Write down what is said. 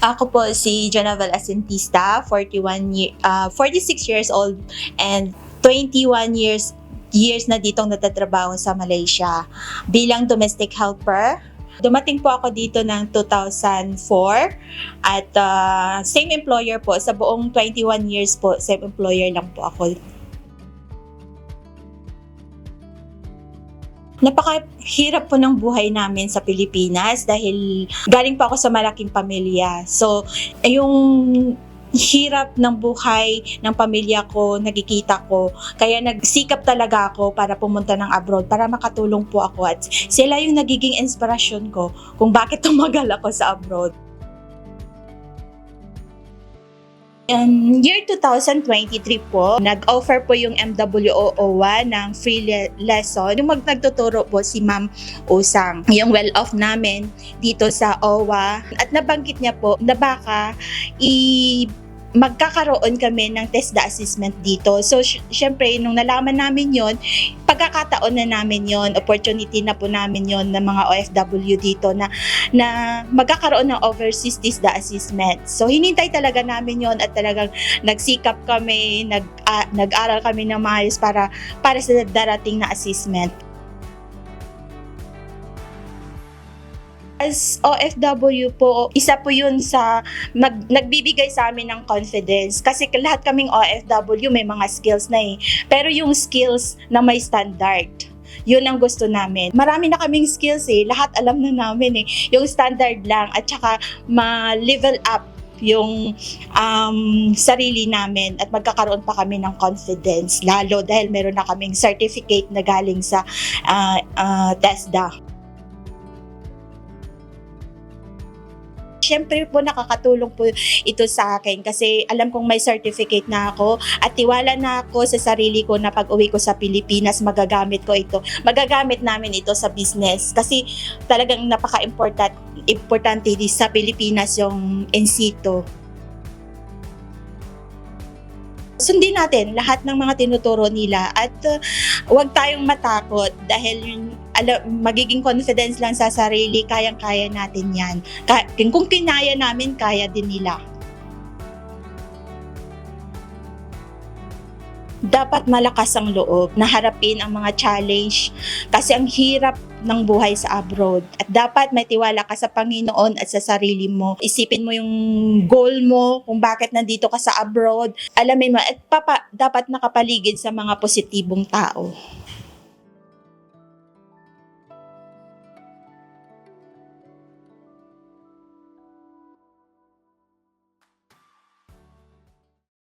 Ako po si Jonavel Asintista, 46 years old and 21 years na ditong natatrabaho sa Malaysia bilang domestic helper. Dumating po ako dito ng 2004 at same employer po sa buong 21 years po, same employer lang po ako. Napakahirap po ng buhay namin sa Pilipinas dahil galing po ako sa malaking pamilya. So, yung hirap ng buhay ng pamilya ko, nakikita ko. Kaya nagsikap talaga ako para pumunta ng abroad, para makatulong po ako. At sila yung nagiging inspirasyon ko kung bakit tumagal ako sa abroad. Year 2023 po, nag-offer po yung MWO-OWA ng free lesson. Yung nagtuturo po si Ma'am Usang, yung well-off namin dito sa OWA. At nabanggit niya po na baka magkakaroon kami ng TESDA assessment dito. So, syempre, nung nalaman namin yon, pagkakataon na namin yon, opportunity na po namin yon ng mga OFW dito na magkakaroon ng overseas TESDA assessment. So, hinintay talaga namin yon at talagang nagsikap kami, nag-aral kami ng maayos para sa darating na assessment. As OFW po, isa po yun sa nagbibigay sa amin ng confidence. Kasi lahat kaming OFW may mga skills na Pero yung skills na may standard, yun ang gusto namin. Marami na kaming skills lahat alam na namin Yung standard lang at saka ma-level up yung sarili namin at magkakaroon pa kami ng confidence. Lalo dahil meron na kaming certificate na galing sa TESDA. Siyempre po nakakatulong po ito sa akin kasi alam kong may certificate na ako at tiwala na ako sa sarili ko na pag-uwi ko sa Pilipinas magagamit ko ito. Magagamit namin ito sa business kasi talagang importante sa Pilipinas yung NCTO. Sundin natin lahat ng mga tinuturo nila at huwag tayong matakot dahil magiging confidence lang sa sarili, kayang-kaya natin yan. Kung kinaya namin, kaya din nila. Dapat malakas ang loob na harapin ang mga challenge kasi ang hirap ng buhay sa abroad. At dapat may tiwala ka sa Panginoon at sa sarili mo. Isipin mo yung goal mo, kung bakit nandito ka sa abroad. Alamin mo, at dapat nakapaligid sa mga positibong tao.